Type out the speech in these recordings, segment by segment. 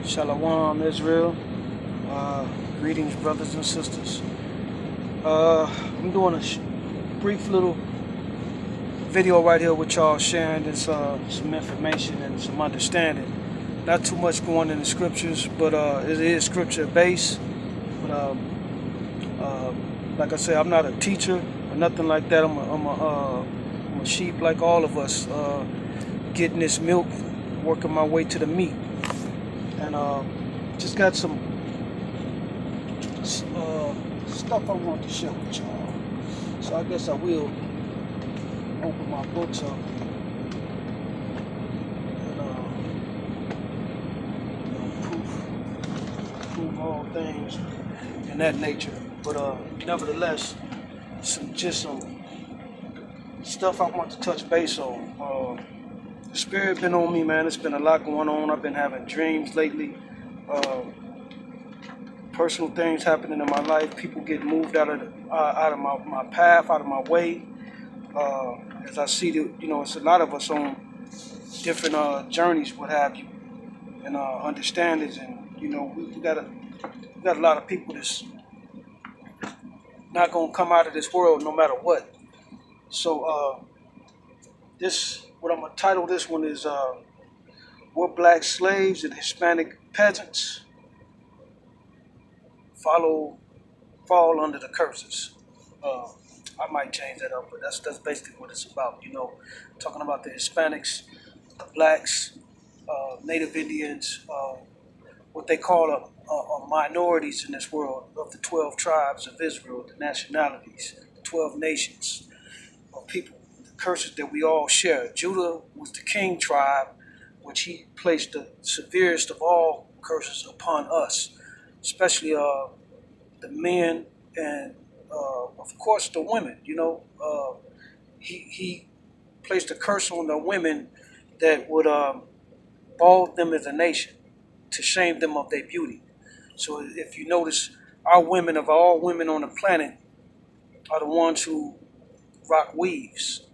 Shalom, Israel. Greetings, brothers and sisters. I'm doing a brief little video right here with y'all, sharing this some information and some understanding. Not too much going in the scriptures, but it is scripture based. But like I said, I'm not a teacher or nothing like that. I'm a sheep like all of us, getting this milk, working my way to the meat, and just got some stuff I want to share with y'all. So I guess I will open my books up and prove all things in that nature. But nevertheless, some stuff I want to touch base on. The spirit been on me, man. It's been a lot going on. I've been having dreams lately. Personal things happening in my life. People get moved out of my path, out of my way. As I see that, it's a lot of us on different journeys, what have you, and understandings, and we got a lot of people that's not gonna come out of this world no matter what. So what I'm gonna title this one is "Were Black Slaves and Hispanic Peasants Fall Under the Curses?" I might change that up, but that's basically what it's about. Talking about the Hispanics, the blacks, Native Indians, what they call minorities in this world of the 12 tribes of Israel, the nationalities, the 12 nations of people, the curses that we all share. Judah was the king tribe, which he placed the severest of all curses upon us, especially the men and of course the women. He placed a curse on the women that would bald them as a nation, to shame them of their beauty. So if you notice, our women, of all women on the planet, are the ones who rock weaves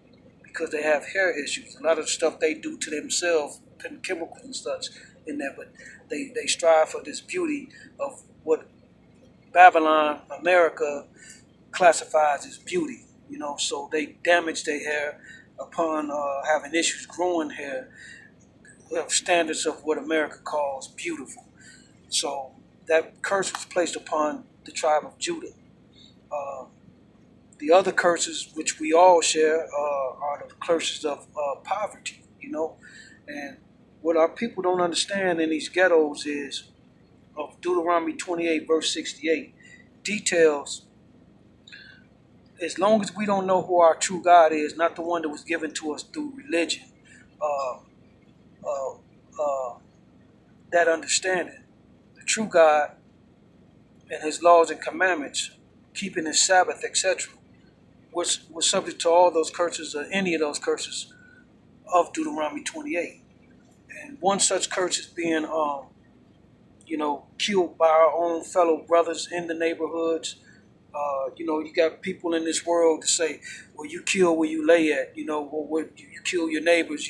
because they have hair issues. A lot of the stuff they do to themselves, putting chemicals and such in there, but they strive for this beauty of what Babylon, America, classifies as beauty. So they damage their hair upon having issues growing hair of standards of what America calls beautiful. So that curse was placed upon the tribe of Judah. The other curses, which we all share, are the curses of poverty. And what our people don't understand in these ghettos is of Deuteronomy 28, verse 68, details. As long as we don't know who our true God is, not the one that was given to us through religion, that understanding, the true God and his laws and commandments, keeping his Sabbath, etc., was subject to all those curses, or any of those curses of Deuteronomy 28. And one such curse is being, killed by our own fellow brothers in the neighborhoods. You got people in this world to say, well, you kill where you lay at, you kill your neighbors,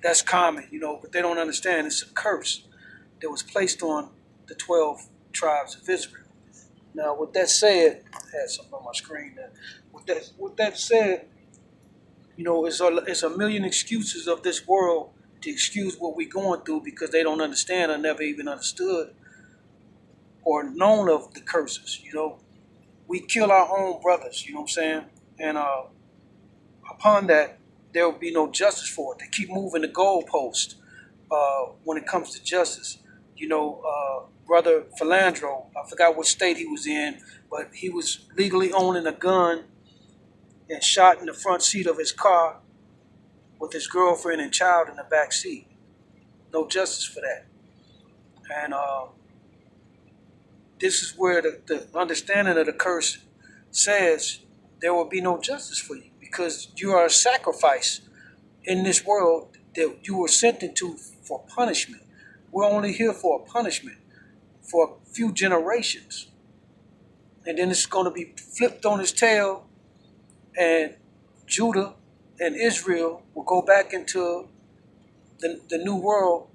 that's common, but they don't understand it's a curse that was placed on the 12 tribes of Israel. Now, with that said, I had something on my screen there. With that said, it's a million excuses of this world to excuse what we're going through because they don't understand or never even understood or known of the curses. We kill our own brothers, you know what I'm saying? And upon that, there will be no justice for it. They keep moving the goalpost when it comes to justice. Brother Philandro, I forgot what state he was in, but he was legally owning a gun and shot in the front seat of his car with his girlfriend and child in the back seat. No justice for that. And this is where the understanding of the curse says there will be no justice for you because you are a sacrifice in this world that you were sent into for punishment. We're only here for a punishment for a few generations. And then it's going to be flipped on its tail, and Judah and Israel will go back into the new world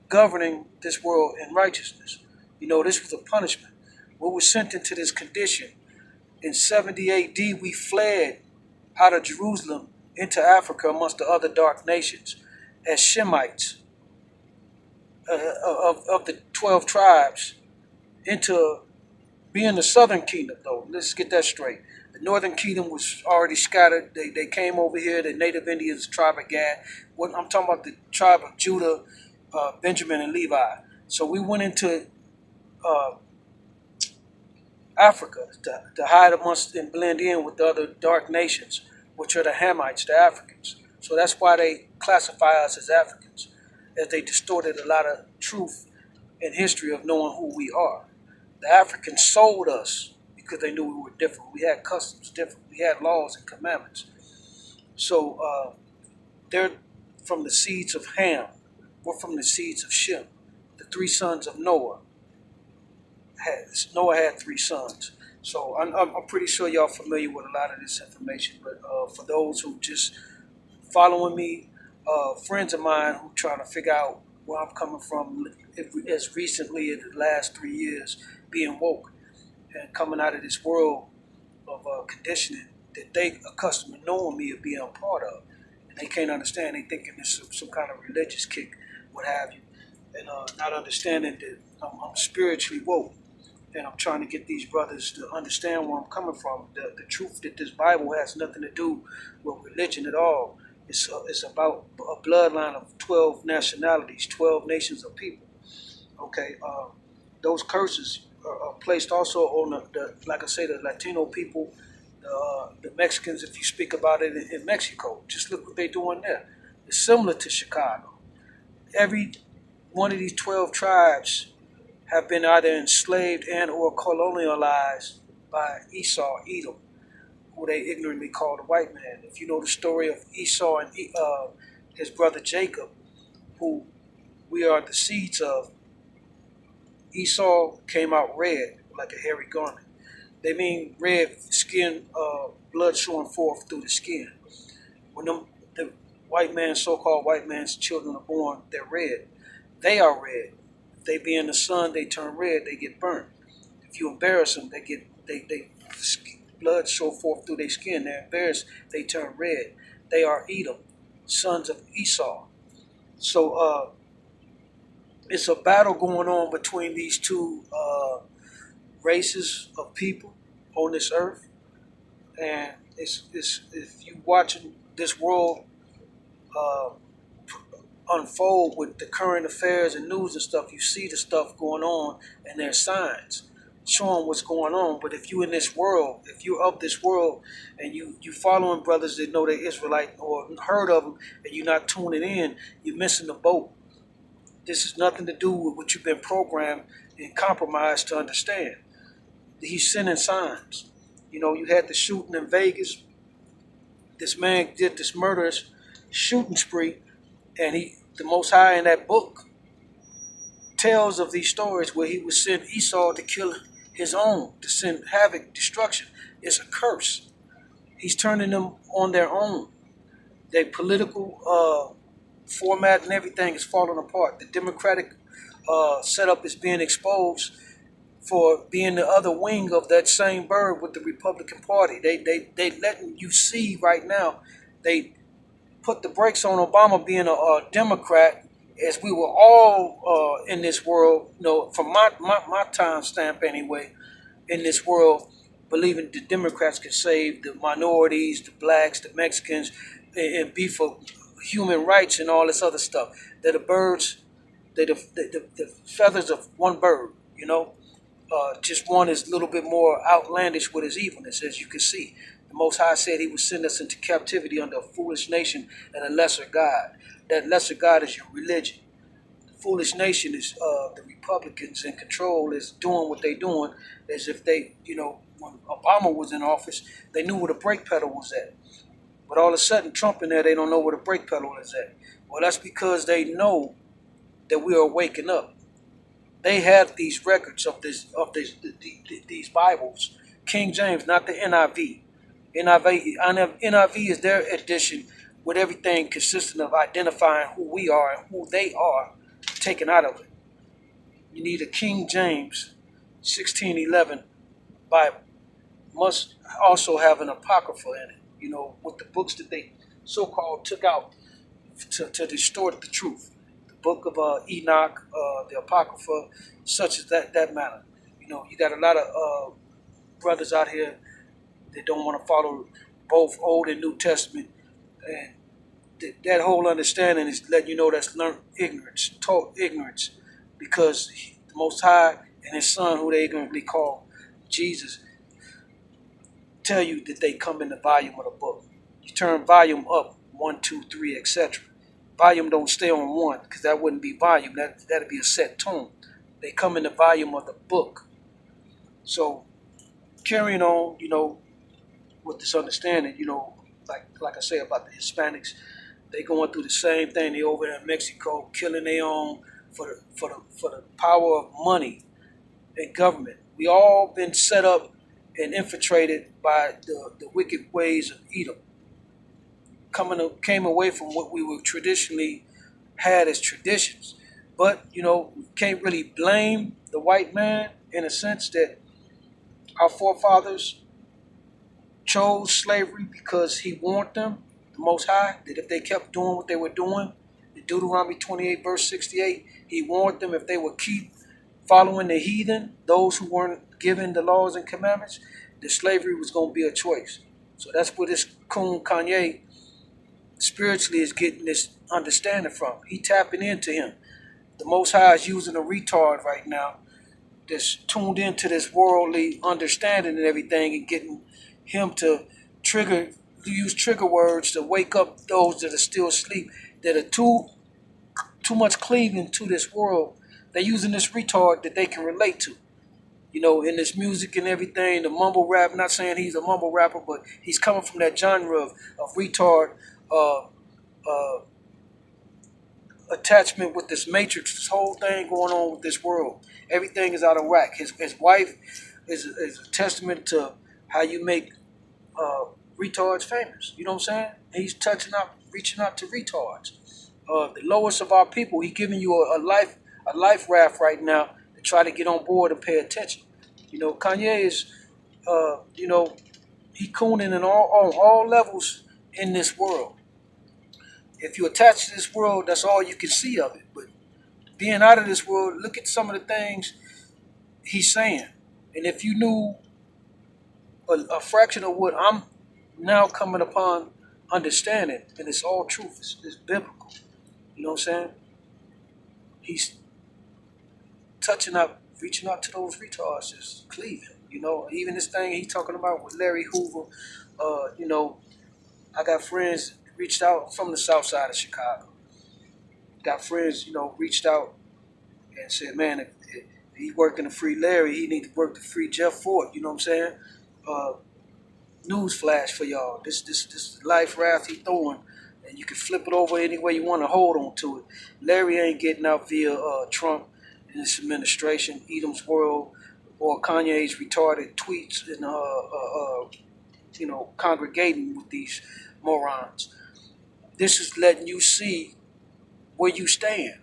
governing this world in righteousness. This was a punishment. We were sent into this condition. In 70 AD, we fled out of Jerusalem into Africa amongst the other dark nations as Shemites of the 12 tribes into being the southern kingdom, though. Let's get that straight. The northern kingdom was already scattered. They came over here, the native Indians, tribe of Gad. I'm talking about the tribe of Judah, Benjamin, and Levi. So we went into Africa to hide amongst and blend in with the other dark nations, which are the Hamites, the Africans. So that's why they classify us as Africans, as they distorted a lot of truth and history of knowing who we are. The Africans sold us because they knew we were different. We had customs different. We had laws and commandments. So they're from the seeds of Ham. We're from the seeds of Shem, the three sons of Noah. Noah had three sons. So I'm pretty sure y'all familiar with a lot of this information. But for those who just following me, friends of mine who trying to figure out where I'm coming from as recently as the last 3 years, being woke and coming out of this world of conditioning that they accustomed to knowing me or being a part of. And they can't understand. They thinking it's some kind of religious kick, what have you. And not understanding that I'm spiritually woke. And I'm trying to get these brothers to understand where I'm coming from. The truth that this Bible has nothing to do with religion at all. It's about a bloodline of 12 nationalities, 12 nations of people. Okay, those curses are placed also on like I say, the Latino people, the Mexicans. If you speak about it in Mexico, just look what they're doing there. It's similar to Chicago. Every one of these 12 tribes have been either enslaved and or colonialized by Esau, Edom, who they ignorantly call the white man. If you know the story of Esau and his brother Jacob, who we are the seeds of, Esau came out red like a hairy garment. They mean red skin, blood showing forth through the skin. When the white man, so-called white man's children are born, they're red. They are red. They be in the sun, they turn red, they get burnt. If you embarrass them, they blood show forth through their skin. They're embarrassed, they turn red. They are Edom, sons of Esau. So it's a battle going on between these two races of people on this earth, and it's if you watching this world unfold with the current affairs and news and stuff, you see the stuff going on, and there's signs showing what's going on. But if you in this world, if you're of this world, and you following brothers that know they're Israelite or heard of them, and you're not tuning in, you're missing the boat. This has nothing to do with what you've been programmed and compromised to understand. He's sending signs. You had the shooting in Vegas. This man did this murderous shooting spree. And the Most High in that book tells of these stories where he would send Esau to kill his own, to send havoc, destruction. It's a curse. He's turning them on their own. Their political format and everything is falling apart. The Democratic setup is being exposed for being the other wing of that same bird with the Republican Party. They letting you see right now. They put the brakes on Obama being a Democrat, as we were all in this world, from my time stamp anyway, in this world, believing the Democrats could save the minorities, the blacks, the Mexicans, and be for human rights and all this other stuff. They're the birds, they're the feathers of one bird, just one is a little bit more outlandish with his evilness, as you can see. The Most High said he would send us into captivity under a foolish nation and a lesser God. That lesser God is your religion. The foolish nation is the Republicans in control, is doing what they're doing as if they, when Obama was in office, they knew where the brake pedal was at. But all of a sudden, Trump in there, they don't know where the brake pedal is at. Well, that's because they know that we are waking up. They have these records of these Bibles. King James, not the NIV. NIV is their edition with everything consistent of identifying who we are and who they are, taken out of it. You need a King James 1611 Bible. Must also have an apocrypha in it, with the books that they so-called took out to distort the truth. The book of Enoch, the apocrypha, such as that matter. You got a lot of brothers out here that don't want to follow both Old and New Testament, and that whole understanding is letting you know that's learned ignorance, taught ignorance, because the Most High and His Son, who they ignorantly call Jesus, tell you that they come in the volume of the book. You turn volume up, 1, 2, 3, etc. Volume don't stay on one, because that wouldn't be volume. That'd be a set tone. They come in the volume of the book. So carrying on, with this understanding, like I say about the Hispanics, they going through the same thing. They over there in Mexico killing their own for the power of money and government. We all been set up and infiltrated by the wicked ways of Edom. Came away from what we were traditionally had as traditions. But, we can't really blame the white man in a sense that our forefathers chose slavery because he warned them, the Most High, that if they kept doing what they were doing, in Deuteronomy 28, verse 68, he warned them if they would keep following the heathen, those who weren't given the laws and commandments, that slavery was going to be a choice. So that's where this coon Kanye spiritually is getting this understanding from. He tapping into him. The Most High is using a retard right now that's tuned into this worldly understanding and everything, and getting him to use trigger words to wake up those that are still asleep, that are too much cleaving to this world. They're using this retard that they can relate to. In this music and everything, the mumble rap, not saying he's a mumble rapper, but he's coming from that genre of retard attachment with this matrix, this whole thing going on with this world. Everything is out of whack. His wife is a testament to how you make retards famous. You know what I'm saying? He's reaching out to retards. The lowest of our people, he giving you a life raft right now to try to get on board and pay attention. Kanye is, he cooning on all levels in this world. If you attach to this world, that's all you can see of it. But being out of this world, look at some of the things he's saying. And if you knew a fraction of what I'm now coming upon understanding, and it's all truth, it's biblical. You know what I'm saying? He's reaching out to those retards, just cleaving. Even this thing he talking about with Larry Hoover. I got friends reached out from the south side of Chicago. Got friends, reached out and said, man, if he working to free Larry, he need to work to free Jeff Fort. You know what I'm saying? News flash for y'all. This life raft he throwing, and you can flip it over any way you want to hold on to it. Larry ain't getting out via Trump and his administration, Edom's world, or Kanye's retarded tweets and congregating with these morons. This is letting you see where you stand.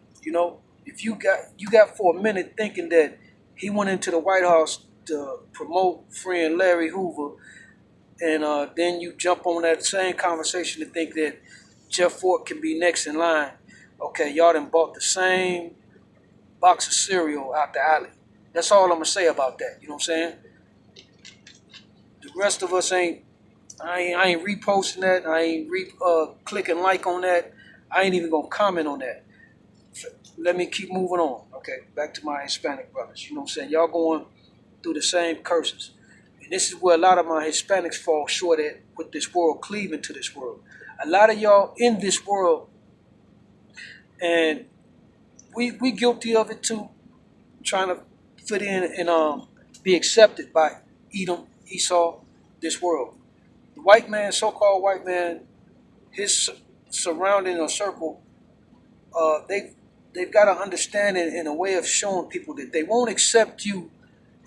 If you got for a minute thinking that he went into the White House to promote friend Larry Hoover, and then you jump on that same conversation to think that Jeff Fort can be next in line. Okay, y'all done bought the same box of cereal out the alley. That's all I'm gonna say about that. You know what I'm saying? The rest of us I ain't reposting that. I ain't clicking like on that. I ain't even gonna comment on that. Let me keep moving on. Okay, back to my Hispanic brothers. You know what I'm saying? Y'all going through the same curses. And this is where a lot of my Hispanics fall short at with this world, cleaving to this world. A lot of y'all in this world, and we guilty of it too, trying to fit in and be accepted by Edom, Esau, this world. The white man, so-called white man, his surrounding or circle, they've got an understanding and a way of showing people that they won't accept you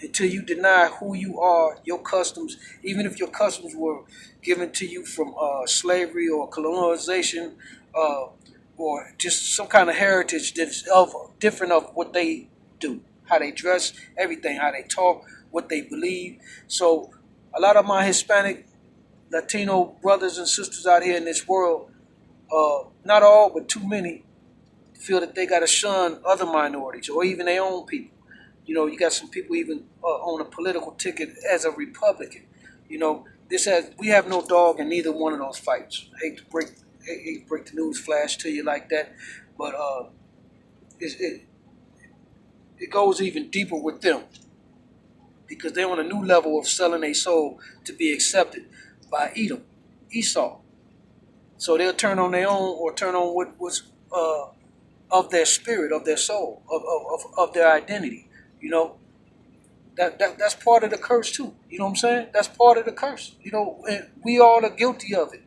until you deny who you are, your customs, even if your customs were given to you from slavery or colonization, or just some kind of heritage that's different of what they do, how they dress, everything, how they talk, what they believe. So a lot of my Hispanic, Latino brothers and sisters out here in this world, not all, but too many, feel that they got to shun other minorities or even their own people. You got some people even on a political ticket as a Republican. We have no dog in neither one of those fights. Hate to break the news flash to you like that, but it goes even deeper with them because they're on a new level of selling their soul to be accepted by Esau. So they'll turn on their own or turn on what's of their spirit, of their soul, of their identity. That's part of the curse too. You know what I'm saying? That's part of the curse. And we all are guilty of it.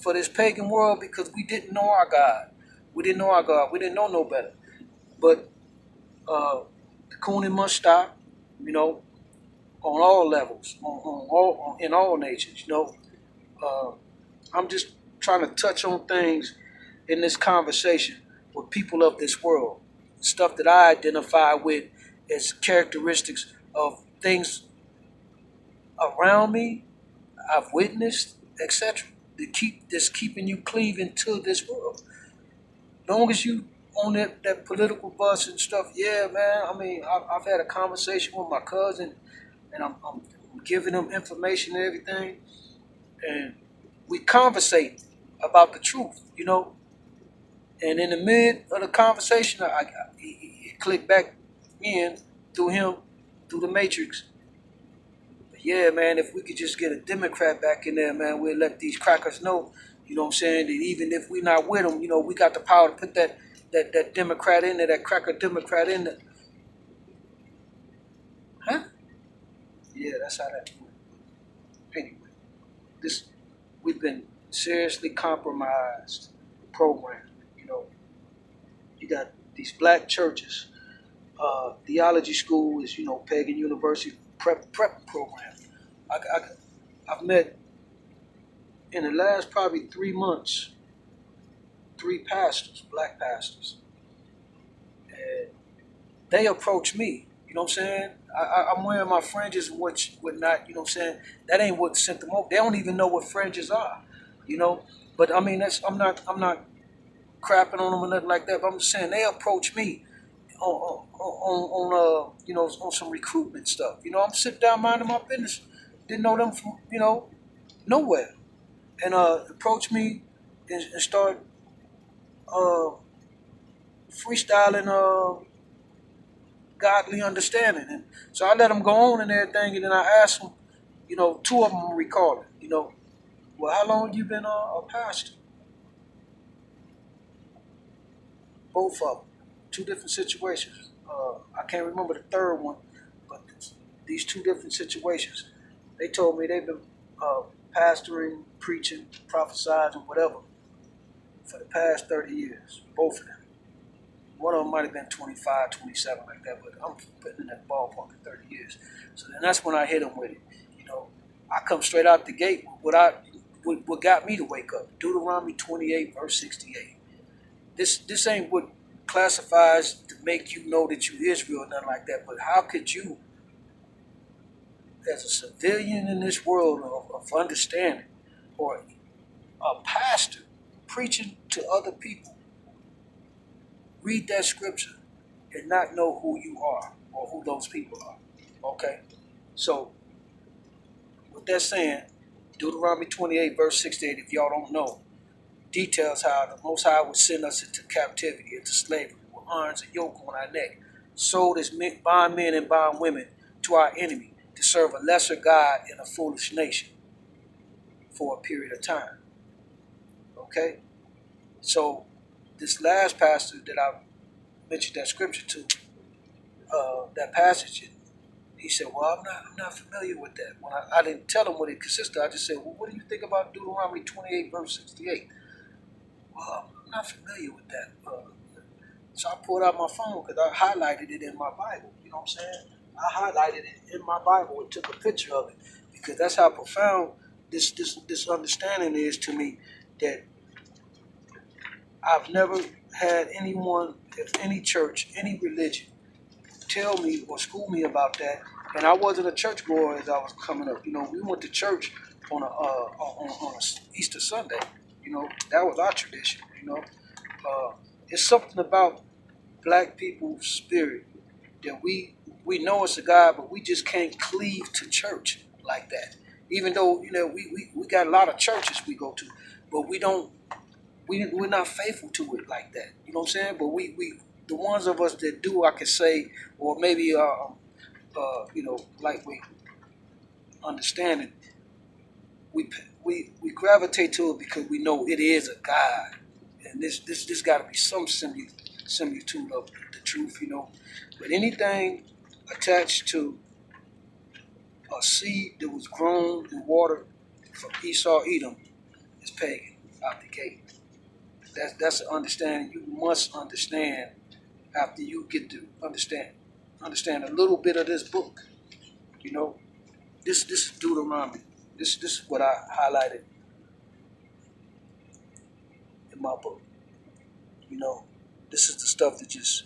For this pagan world because we didn't know our God. We didn't know our God. We didn't know no better. But the cooning must stop. On all levels, in all nations. I'm just trying to touch on things in this conversation with people of this world, stuff that I identify with as characteristics of things around me, I've witnessed, etc. That's keeping you cleaving to this world. Long as you on that political bus and stuff, yeah, man. I mean, I've had a conversation with my cousin, and I'm giving him information and everything, and we conversate about the truth, And in the mid of the conversation, he clicked back in through the matrix. But yeah, man, if we could just get a Democrat back in there, man, we'll let these crackers know, you know what I'm saying, that even if we're not with them, we got the power to put that Democrat in there, that cracker Democrat in there. Huh? Yeah, that's how that went. Anyway, we've been seriously compromised program. You got these black churches. Theology school is, pagan university prep program. I've met in the last probably 3 months, 3 pastors, black pastors. And they approach me, you know what I'm saying? I'm wearing my fringes and whatnot, you know what I'm saying? That ain't what sent them over. They don't even know what fringes are, But I mean, I'm not crapping on them or nothing like that. But I'm just saying they approach me on some recruitment stuff. I'm sitting down minding my business. Didn't know them from nowhere, and approach me and start freestyling godly understanding. And so I let them go on and everything, and then I asked them, 2 of them were recalling, well, how long you been a pastor? Both of them, 2 different situations. I can't remember the third one, but these 2 different situations. They told me they've been pastoring, preaching, prophesying, whatever, for the past 30 years, both of them. One of them might have been 25, 27 like that, but I'm putting in that ballpark of 30 years. So then that's when I hit them with it. I come straight out the gate with what got me to wake up. Deuteronomy 28, verse 68. This ain't what classifies to make you know that you Israel or nothing like that, but how could you, as a civilian in this world of understanding, or a pastor preaching to other people, read that scripture and not know who you are or who those people are? Okay? So, with that saying, Deuteronomy 28, verse 68, if y'all don't know, details how the Most High would send us into captivity, into slavery, with irons and yoke on our neck, sold as bond men and bond women to our enemy, to serve a lesser God in a foolish nation for a period of time. Okay? So, this last pastor that I mentioned that scripture to, that passage, he said, well, I'm not familiar with that. When I didn't tell him what it consisted of, I just said, well, what do you think about Deuteronomy 28, verse 68? Well, I'm not familiar with that. So I pulled out my phone because I highlighted it in my Bible. You know what I'm saying? I highlighted it in my Bible and took a picture of it because that's how profound this understanding is to me, that I've never had anyone, any church, any religion, tell me or school me about that. And I wasn't a church boy as I was coming up. You know, we went to church on a Easter Sunday. You know, that was our tradition. You know, it's something about black people's spirit that we know it's a God, but we just can't cleave to church like that. Even though you know we got a lot of churches we go to, but we're not faithful to it like that. You know what I'm saying? But we the ones of us that do, I could say, or maybe you know, like we understand it, we gravitate to it because we know it is a God, and this got to be some similitude of the truth, you know. But anything attached to a seed that was grown and watered from Esau, Edom, is pagan out the gate. That's an understanding you must understand after you get to understand a little bit of this book. You know, this is Deuteronomy. This is what I highlighted in my book. You know, this is the stuff that just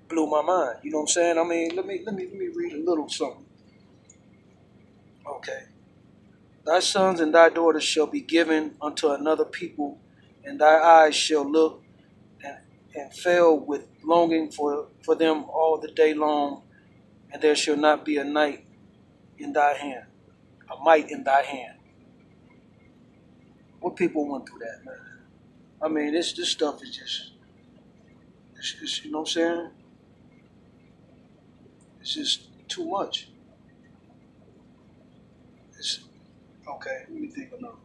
blew my mind. You know what I'm saying? I mean, let me read a little something. Okay. Thy sons and thy daughters shall be given unto another people, and thy eyes shall look and fail with longing for them all the day long, and there shall not be a night in thy hand, a might in thy hand. What people went through that, man. I mean, this stuff is just, it's, you know what I'm saying? It's just too much. It's, okay, let me think of another.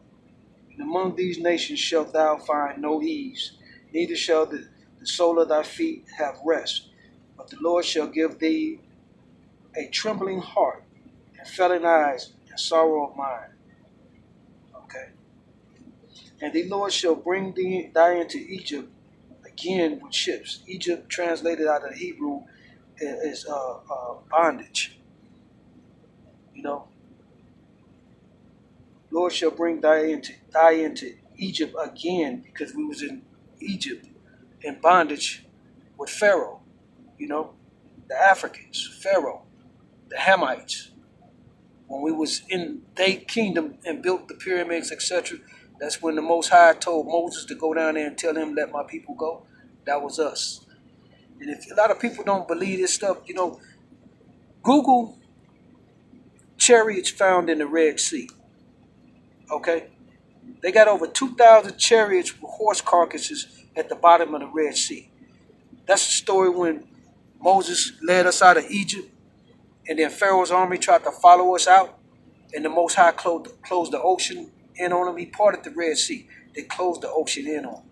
And among these nations shalt thou find no ease, neither shall the sole of thy feet have rest. But the Lord shall give thee a trembling heart, and failing eyes, and sorrow of mind. Okay. And the Lord shall bring thee into Egypt again with ships. Egypt, translated out of Hebrew, is bondage. You know, Lord shall bring thy into Egypt again, because we was in Egypt in bondage with Pharaoh. You know, the Africans, Pharaoh, the Hamites. When we was in their kingdom and built the pyramids, etc., that's when the Most High told Moses to go down there and tell him, let my people go. That was us. And if a lot of people don't believe this stuff, you know, Google chariots found in the Red Sea. Okay? They got over 2,000 chariots with horse carcasses at the bottom of the Red Sea. That's the story when Moses led us out of Egypt, and then Pharaoh's army tried to follow us out, and the Most High closed the ocean in on them. He parted the Red Sea. They closed the ocean in on them.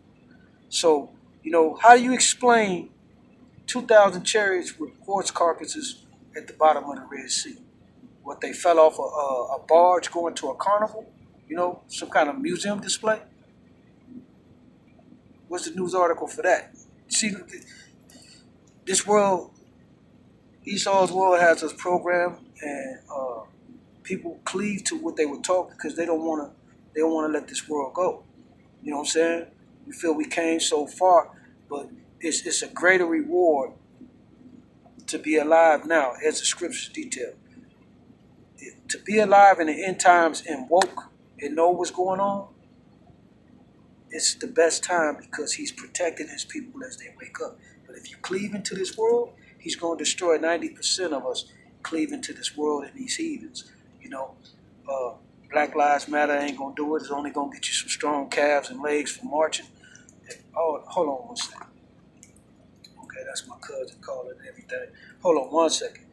So, you know, how do you explain 2,000 chariots with horse carcasses at the bottom of the Red Sea? What, they fell off a barge going to a carnival? You know, some kind of museum display? What's the news article for that? See, this world, Esau's world has us programmed, and people cleave to what they were taught because they don't want to let this world go. You know what I'm saying? We feel we came so far, but it's a greater reward to be alive now, as the scriptures detail. To be alive in the end times and woke and know what's going on, it's the best time because he's protecting his people as they wake up. But if you cleave into this world, he's going to destroy 90% of us cleaving to this world and these heathens. You know, Black Lives Matter ain't going to do it. It's only going to get you some strong calves and legs for marching. Oh, hold on one second. Okay, that's my cousin calling and everything. Hold on one second.